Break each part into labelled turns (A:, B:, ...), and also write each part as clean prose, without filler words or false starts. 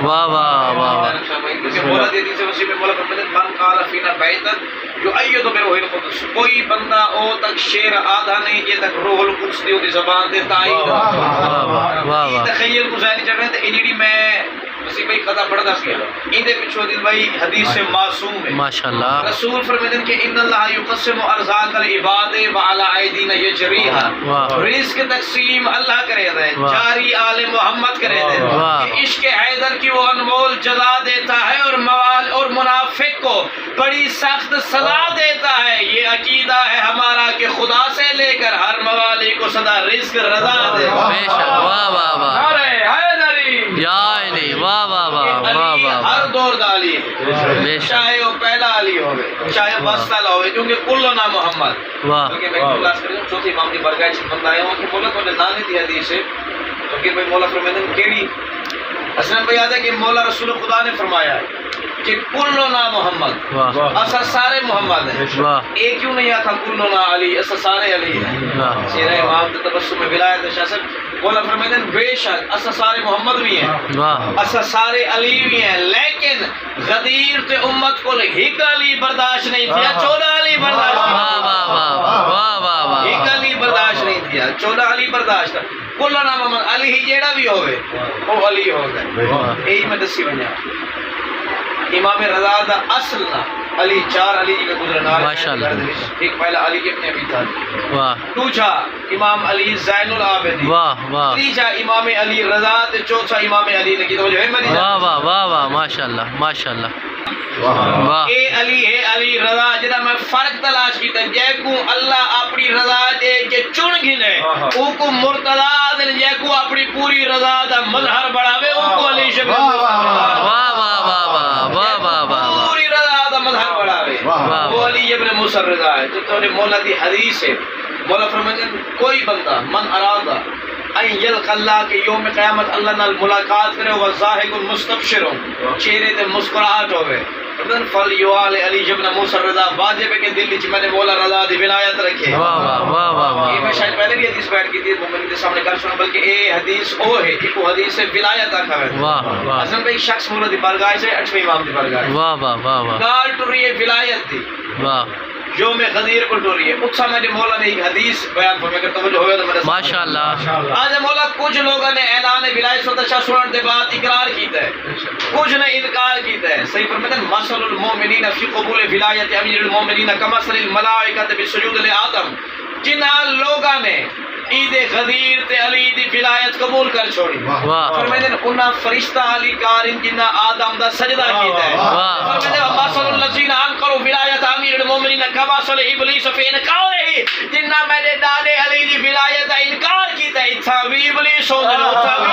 A: واہ واہ واہ واہ
B: مولا دی حدیث وسیع میں مولا فرماتے ہیں من قال فینا بیتا یؤید بروح القدس، کوئی بندہ او تک شعر آدھا نہیں جے تک روح القدس دی زبان تے تائید
A: واہ واہ
B: تخیل گزاری چڑھ رہے تے انہی میں وسیع بھائی قطع پڑھدا پیا ایندے پچھو دل بھائی حدیث سے معصوم ہے
A: ماشاءاللہ
B: رسول فرماتے ہیں کہ ان اللہ یقسم ارزاق العباد وعلی ایدینا یجریھا، رزق تقسیم اللہ کرے دے، جاری آل محمد کرے دے کہ عشق حیدر کی وہ انمول جزا دیتا ہے اور موال اور منافق کو بڑی سخت سزا دیتا ہے۔ یہ عقیدہ ہے ہمارا کہ خدا سے لے کر ہر موالی کو سدا رزق رضا دے۔
A: بے شک، واہ واہ واہ،
B: ارے حیدری
A: یا علی، واہ واہ واہ واہ
B: علی
A: واہ،
B: ہر دور دا علی
A: بے شک،
B: چاہے وہ پہلا علی ہوئے چاہے بستہ ہوئے کیونکہ کلنا محمد
A: واہ
B: بلکہ میں کلاس کروں چوتھی امام دی برگاہ سے بندہ آیا ہوں کہ مولا تو نے نانی دی حدیث ہے تو کہ بھئی مولا فرماتے ہیں کیڑی حسن بھائی یاد ہے کہ مولا رسول خدا نے فرمایا ہے کہ کلنا محمد،
A: واہ
B: اصل سارے محمد ہیں،
A: واہ
B: ایک کیوں نہیں آتا کلنا علی، اصل سارے علی ہیں۔
A: واہ
B: سیرہ امام تبسم میں ولایت شاہ مولا فرماتے ہیں بے شک اصل سارے محمد بھی ہیں،
A: واہ
B: اصل سارے علی بھی ہیں، لیکن غدیر تے امت کو ایک علی برداشت نہیں تھیا، 14 علی برداشت
A: واہ واہ واہ واہ واہ واہ،
B: ایک علی برداشت نہیں تھیا، 14 علی برداشت کلنا محمد علی ہی جیڑا بھی ہوئے وہ علی ہو گئے۔ یہی میں دسی بنیا امام رضا دا اصل نا علی 4 علی جی کا گزرنا
A: ماشاءاللہ،
B: ایک پہلا علی ابن ابی طالب،
A: واہ
B: دوسرا امام علی زین العابدین،
A: واہ واہ
B: تیسرا امام علی رضا تے چوتھا امام علی نے کی توجہ ہے میری
A: واہ واہ واہ واہ، ماشاءاللہ ماشاءاللہ، واہ
B: اے علی ہے علی رضا جدا میں فرق تلاش کیتا جے کو اللہ اپنی رضا دے کے چن گھنے او کو مرتضی دے جے کو اپنی پوری رضا دا مظہر بڑھاوے او کو علی شبیر
A: واہ واہ واہ واہ واہ واہ واہ،
B: پوری رضا دا مظہر بڑھاوے وہ علی ابن موسی رضا ہے تو نے مولا دی حدیث ہے مولا فرماتے ہیں کوئی بندہ من ارادہ این یلق اللہ کے یوم قیامت اللہ نال ملاقات کرے وہ ضاحک مستبشر چہرے تے مسکراہٹ ہوئے فل یوال علی ابن موسی رضا واجب ہے کہ دل وچ میں نے مولا رضا دی ولایت رکھے۔
A: واہ واہ واہ واہ واہ،
B: یہ میں شاید پہلے بھی حدیث بیان کی تھی مومن کے سامنے کر سنا بلکہ اے حدیث او ہے ایک حدیث سے ولایت آکھا ہے۔
A: واہ واہ
B: حسن بھائی شخص مولا دی بارگاہ سے 8ویں امام دی بارگاہ
A: واہ واہ واہ واہ،
B: گال ٹری ہے ولایت دی
A: واہ
B: جو میں غدیر کو ٹوری ہے اتسا میں نے مولا نے ایک حدیث بیان فرمایا کہ توجہ ہوئے تو میرے
A: ماشاءاللہ،
B: آج مولا کچھ لوگوں نے اعلان ولایت سوتا شاہ سنن دے بعد اقرار کیتا ہے کچھ نے انکار کیتا ہے۔ صحیح فرماتے ہیں مثل المؤمنین فی قبول ولایت امیر المؤمنین کمثل الملائکۃ بسجود لآدم، جنہاں لوگاں نے عید غدیر تے علی دی ولایت قبول کر چھوڑی
A: واہ
B: فرماتے ہیں انہاں فرشتہ علی کارن جنہاں آدم دا سجدہ کیتا ہے۔
A: واہ
B: فرماتے ہیں مثل الذین انکروا ولایت امیر المؤمنین کمثل ابلیس فی انکارہ، جنہاں میں نے ڈالے علی دی ولایت دا انکار کیتا ہے اتھا بھی ابلیس ہو گئے اتھا بھی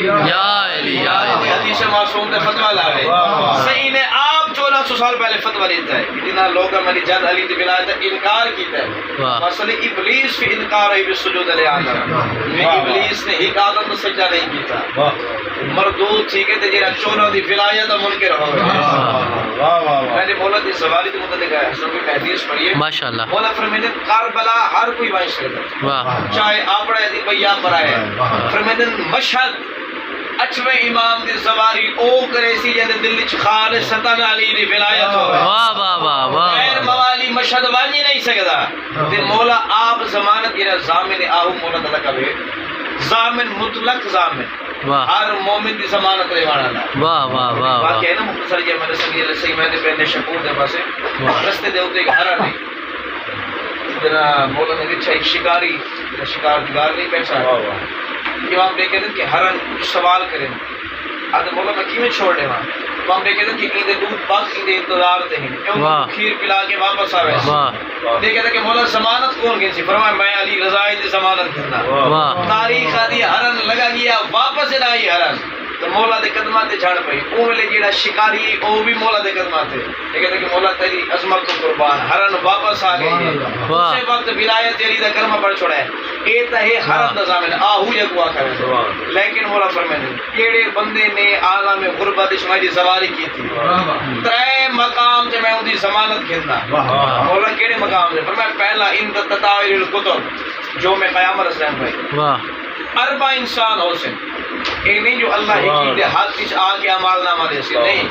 A: یا علی یا علی،
B: حدیث معصوم نے فتویٰ لاوے صحیح نے آپ 1400 سال پہلے فتویٰ دیتا ہے کہ جنہاں لوگاں میں نے جد علی دی ولایت انکار کیتا ہے۔
A: واہ
B: مثلا ابلیس فی انکار ہے بسجود علی آدم، میں ابلیس نے ایک آدم کو سجدہ نہیں کیتا مردود تھی کہ تجیرہ 14 دی ولایت منکر ہو گئے۔ میں نے مولا دی سوالی دی متعلق ہے حسن بھی حدیث پڑھیے
A: ماشاءاللہ،
B: مولا فرمیدن کربلا ہر کوئی وائش کرتا ہے
A: واہ
B: چاہے آپڑا ہے بھئی آپ برائے فرمیدن مشہد 8ویں امام دی سواری او کرے سی جہاں دل وچ خالصتاً علی دی ولایت ہو
A: واہ واہ واہ واہ،
B: غیر موالی مشہد وانی نہیں سکتا تے مولا آپ ضمانت یہ ضامن آہو مولا تعالیٰ کا بھی ضامن مطلق ضامن
A: واہ
B: ہر مومن دی ضمانت رہوانا لا
A: واہ واہ واہ واہ،
B: واقعی ہے نا مختصر یہ میں نے سنگی رسی میں نے پہنے شکور دے پاسے رستے دے ہوتے ایک ہرن نہیں جنا مولا نے لکھا ایک شکاری شکار دیگار نہیں بیٹھا امام نے کہتے ہیں کہ ہرن سوال کریں آدھے مولا میں کیوں چھوڑ دے وہاں امام نے کہتے ہیں کہ ایندے دودھ باغ ایندے انتظار تے ہیں کیوں کھیر پلا کے واپس آوے دے کہتے ہیں کہ مولا ضمانت کون گئی سی فرمایا میں علی رضا دی ضمانت کرنا
A: واہ
B: تاریخ آدھی ہرن لگا گیا واپس لائی ہرن تو مولا دے قدمات تے جھڑ پئی او ویلے جیڑا شکاری او بھی مولا دے قدمات تے یہ کہتے کہ مولا تیری عظمت کو قربان ہرن واپس آ گئی ہے اسی وقت ولایت علی دا کلمہ پڑھ چھوڑا ہے اے تے ہرن دا ضامن آہو جگوا کرے لیکن مولا فرماتے ہیں کیڑے بندے نے عالم غربت شماری سواری کی تھی 3 مقام تے میں اودی ضمانت گھندا مولا کیڑے مقام تے فرمایا پہلا ان تطاویر الکتب جو میں قیامت اسلام بھائی
A: واہ
B: 4 انسان حسن یہ نہیں جو اللہ ہی دے ہاتھ وچ آ کے عمل نامہ دے سی نہیں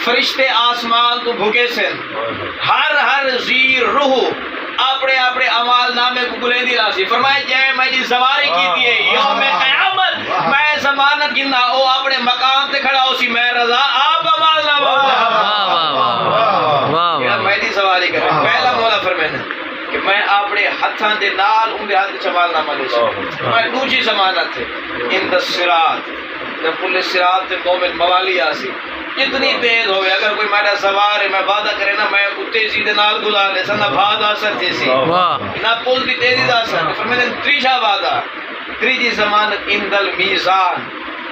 B: فرشتے آسمان تو بھگے سن ہر زیر روح اپنے اپنے عمل نامے کو بلندی راسی فرمائے جائے میں جی سواری کی دیئے یوم قیامت میں ضمانت گننا او اپنے مقام تے کھڑا ہو سی میں رضا آپ عمل نامہ میں جی سواری کر رہے پہلا مولا فرمائے کہ میں اپنے ہتھاں دے نال ان دے ہاتھ چمال نامہ لے سی میں دوجی ضمانت ہے ان دا صراط جب پل صراط تے مومن موالی آسی جتنی تیز ہوئے اگر کوئی میرا سوار ہے میں وعدہ کرے نا میں تیزی دے نال گزار لے سن بھاد اثر تھی سی نہ پل دی تیزی دا اثر فرمائے تریشا وعدہ تریجی ضمانت ان دل میزان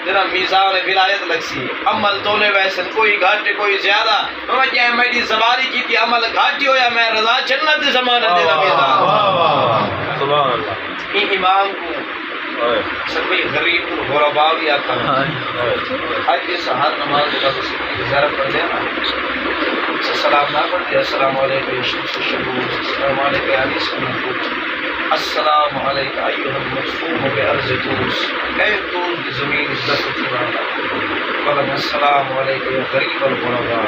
B: جنا میزان ولایت لگ سی عمل تولے ویسن کوئی گھاٹے کوئی زیادہ فرمائے جائے میری سواری کی تھی عمل گھاٹی ہویا میں رضا جنت ضمانت دینا میزان
C: سبحان اللہ
B: این امام کو سبھی غریب غربا بھی آتا ہے آج کے سہار نماز کا زیارت پڑھ دینا سلام نہ پڑھتے السلام علیکم السلام علیکم علی سلام السلام علیکم ایوہ المدفوم بارض توس اے توس زمین عزت والا السلام علیکم غریب الغربا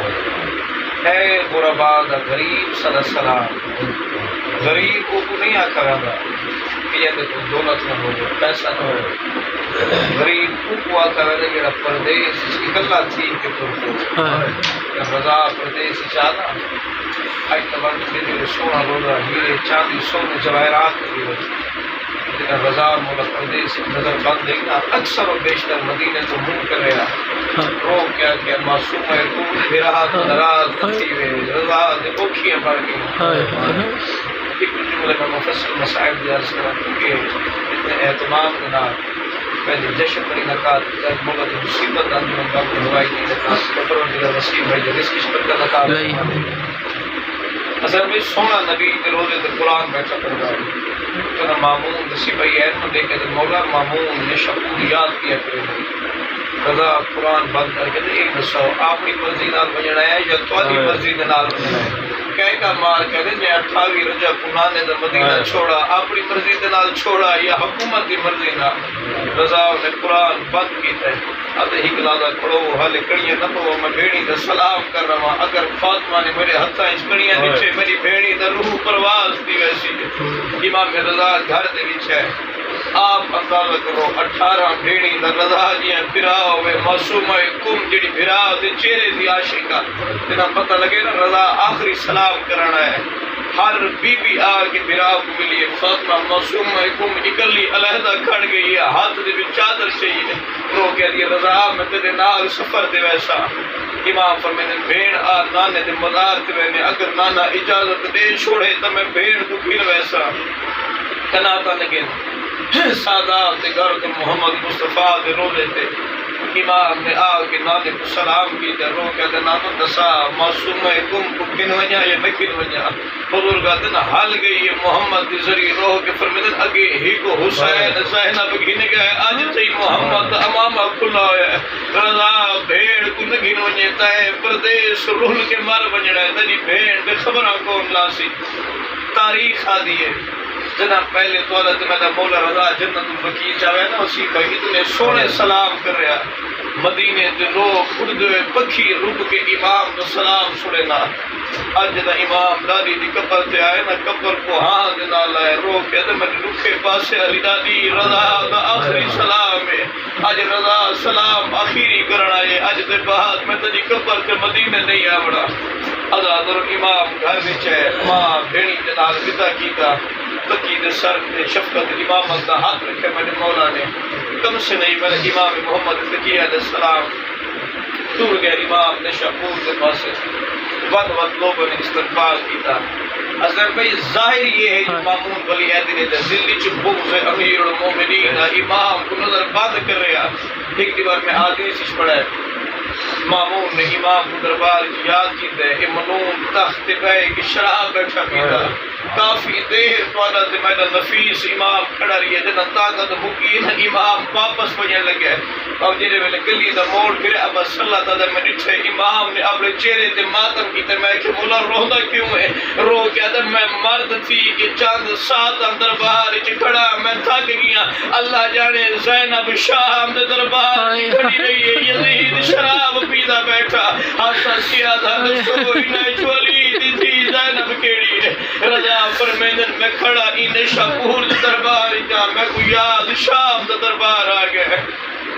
B: اے غربا دا غریب صلی السلام غریب کو نہیں آکھا رہا کہ دولت نہ ہو پیسہ نہ ہو غریب کو آکھا رہا کہ پردیس اکلا تھی کہ تو رضا پردیس چاہتا آج تبان کے سونا روزہ ہیرے چاندی سونے جواہرات کی وجہ رضا مولا پردیس نظر بند دیکھنا اکثر و بیشتر مدینہ تو منہ کر رہا رو کیا کہ معصوم ہے تو پھرا تو نراز تھی رضا دے اوکھیاں پڑ گئی ایک جملے میں مفصل مسائل دیا رسول کیونکہ اتنے اہتمام کے نام پہلے جشن پر انعقاد مولا تو مصیبت اندر باب کو ہوائی کی نکاس کبر و دیگر وسیم بھائی جب اس کی شکر کا نکاس اصل میں سونا نبی کے روزے تو قرآن بیٹھا کر رہا ہے تو مامون دسی بھائی احمد دیکھے تو مولا مامون نے شکور یاد کیا کرے رضا قرآن بند کر کے ایک دسو اپنی مرضی نال بجنا ہے یا تواڈی مرضی دے نال بجنا ہے کہے کا مار کہے میں 28 رجب پرانے دا مدینہ چھوڑا اپنی مرضی دے نال چھوڑا یا حکومت دی مرضی نال رضا نے قرآن بند کیتا ہے اب ایک لادا کھڑو حال کڑیاں نہ پو میں بھیڑی دا سلام کر رہا اگر فاطمہ نے میرے ہتھاں اس کڑیاں نیچے میری بھیڑی دا روح پرواز دی ویسی امام رضا گھر دے وچ ہے آپ اندازہ کرو 18 بھیڑی دا رضا جیاں پھرا ہوئے معصومہ کم جڑی پھرا دے چہرے دی عاشقہ تینا پتہ لگے نا رضا آخری سلام کرنا ہے ہر بی بی آ کے پھرا کو ملی فاطمہ معصومہ کم اکلی علیحدہ کھڑ گئی ہے ہاتھ دے وچ چادر چاہیے رو کہہ دیا رضا میں تیرے نال سفر دے ویسا امام فرمائے بھیڑ آ نانے دے مزار تے وینے اگر نانا اجازت دے چھوڑے تو میں بھیڑ کو پھر ویسا کناتا لگے سادات دے گھر دے محمد مصطفیٰ دے روزے تے امام نے آ کے نانے کو سلام کی تے رو کہتے نانا دسا معصومہ کم کو کن وجہ یا نہ کن وجہ حضور کہتے نا حال گئی ہے محمد دی ذریعہ روح کے فرمیدن اگے ہی کو حسین زینب گھن گئے آج تی محمد امامہ کھلا ہے رضا بھیڑ کو نہ گھن وجہ تے پردیس رول کے مر بجڑا ہے تجی بھیڑ دے خبرہ کون لاسی تاریخ آ دیئے جناب پہلے دولت میں مولا رضا جنت البقیع چاہے نا اسی کا اتنے سونے سلام کر رہا مدینے دے لوگ اردوے پکھی رب کے امام کو سلام سنے نا اج دا امام دادی دی قبر تے آئے نا قبر کو ہاں دے نال آئے رو کے دے میں رکھے پاسے علی دادی رضا دا آخری سلام ہے اج رضا سلام آخری کرنا ہے اج دے بعد میں تجی قبر تے مدینے نہیں آوڑا ازادر امام گھر وچ ہے ماں بھیڑی دے نال ودا کیتا تقید سر نے شفقت امامت کا ہاتھ رکھے میرے مولا نے کم سے نہیں میرے امام محمد تقیہ علیہ السلام دور گئے امام نے شاپور کے پاس ود لوگوں نے استقبال کیتا اصل بھائی ظاہر یہ ہے جو مامون ولی عہد نے دلی چ بغض امیر المومنین امام کو نظر بند کر رہا ایک دیوار میں حدیث پڑھا ہے مامون نے امام کو دربار یاد کیتا ہے منون تخت پہ کہ شراب بیٹھا کیتا کافی دیر تواڈا تے میرا نفیس امام کھڑا رہی ہے جنا طاقت مکی نہ امام واپس وجن لگے اور جڑے ویلے گلی دا موڑ پھر اب صلی اللہ تعالی میں ڈٹھے امام نے اپنے چہرے تے ماتم کیتے میں کہ مولا روندا کیوں ہے رو کے تے میں مرد تھی کہ چاند سات دربار وچ کھڑا میں تھک گیا اللہ جانے زینب شام دے دربار دی رہی ہے یزید شراب پیدا بیٹھا حسن کیا تھا دسو انہیں چولی دی تھی زینب کیڑی ہے رضا فرمیندن میں کھڑا انہیں شاپور دربار جا میں کو یاد شام دا دربار آ گئے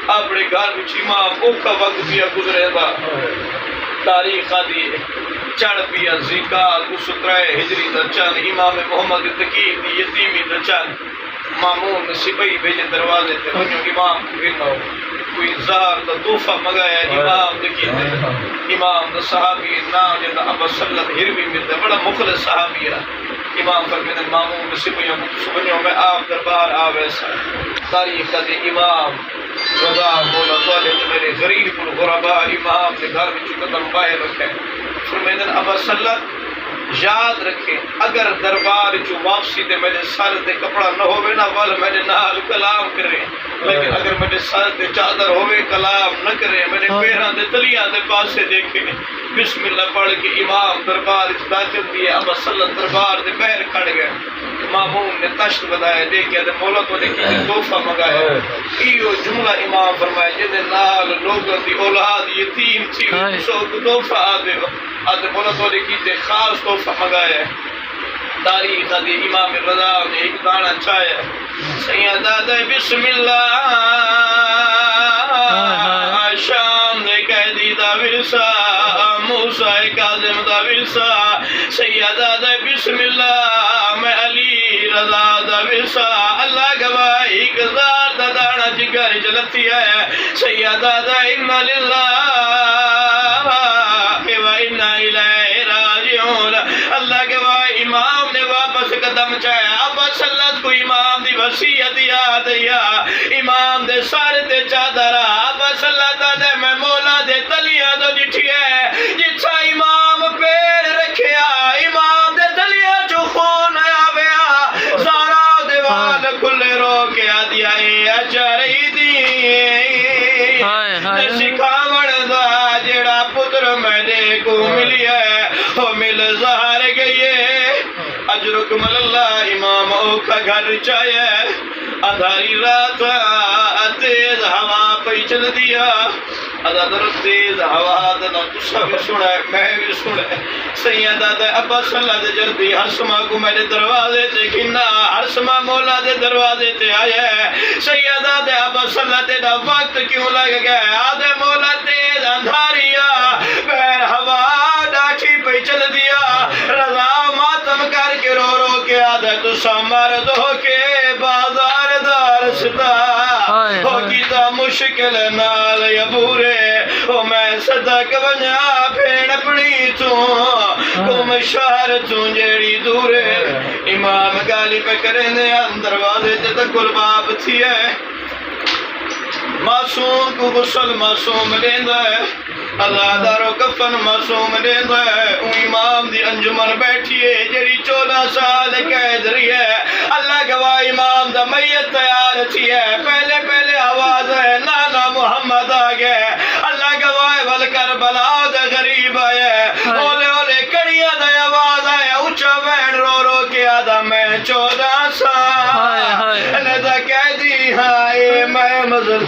B: اپنے گھر میں امام اوکھا وقت پیا گزرے تھا تاریخ آدھی چڑھ پیا زکا کو 17 ہجری دا چند امام محمد تقی دی یتیمی دا چند مامون نے سپاہی بھیجے دروازے تے ونجو امام کو گرنا کوئی زار دا تحفہ منگایا امام دکی تے امام دا صحابی نام جندا ابا سلط ہروی میں تے بڑا مخلص صحابی ہے امام فرمیدن مامون نے سپاہیوں کو سبنیوں میں آپ دربار آوے سا تاریخ دے امام رضا مولا طالب میرے غریب الغرباء امام کے گھر میں قدم باہر رکھے فرمیدن ابا سلط یاد رکھیں اگر دربار جو واپسی دے میرے سر دے کپڑا نہ ہوئے نہ وال میرے نال کلام کریں لیکن اگر میرے سر دے چادر ہوئے کلام نہ کریں میرے پیران دے تلیاں دے پاسے دیکھیں بسم اللہ پڑھ کے امام دربار اس داخل دیے ابا سلط دربار دے بہر کھڑ گئے مامون نے تشت بدایا دیکھیا دے مولا تو دیکھی تحفہ منگایا ایو جملہ امام فرمایا جدے نال لوگوں دی اولاد یتیم تھی سو تحفہ آدھے آدھے مولا تو دیکھی تے خاص تحفہ منگایا تاریخ دی امام رضا نے ایک دانا چاہیا سیدہ دے بسم اللہ شام دے قیدی دا ورثہ موسیٰ کاظم دا ورثہ سیدہ دے بسم اللہ میں علی رضا دا ورثہ اللہ گواہ 1000 دا دانا جگر جلتی ہے سیدہ دا انا للہ و انا الیہ راجعون اللہ گواہ امام نے واپس قدم چاہیا ابا سلط کو امام دی وصیت یاد یا امام دے سارے تے چادرہ ابا سلط دے میں مولا دے تلیاں دو جٹھی ہے جتھا امام پیر رکھیا امام دے تلیاں جو خون آویا سارا دیوال کھلے رو کے آدیا اچاری دی سکھاون دا جڑا پتر میں دے کو ملی ہے وہ مل ظاہر گئی ہے اجرکم اللہ امام اوکھا گھر چاہیے اندھاری رات تیز ہوا پہ چل دیا ادھر تیز ہوا دنا تسا بھی سنے میں بھی سنے سیدہ دے ابا سلط جلدی ہرسما کو میرے دروازے تے کھنا ہرسما مولا دے دروازے تے آئے سیدہ دے ابا سلط دا وقت کیوں لگ گیا آدھے مولا تیز اندھاریا بہر ہوا ڈاٹھی پہ چل دیا رضا ماتم کر کے رو رو کے آدھے تسا مرد ہو کے بازار دار ستا ہو کیتا مشکل نال یا بورے او میں صدق ونیا پھین اپنی تم شہر توں جیڑی دورے امام گالی پہ کریں دے دروازے تے تکل باب تھی ہے معصوم کو غسل معصوم لیندہ ہے اللہ دارو کفن معصوم لیندہ ہے اون امام دی انجمن بیٹھیے جری 14 سال قید رہی ہے اللہ گواہ امام دا میت تیار تھی ہے پہلے پہلے آواز ہے نانا محمد آگے اللہ گواہ ول کربلا دا غریب آئے اولے اولے کڑیاں دا آواز آئے اچھا وین رو رو کے آدھا میں 14 سال ندا قیدی ہائے میں مزل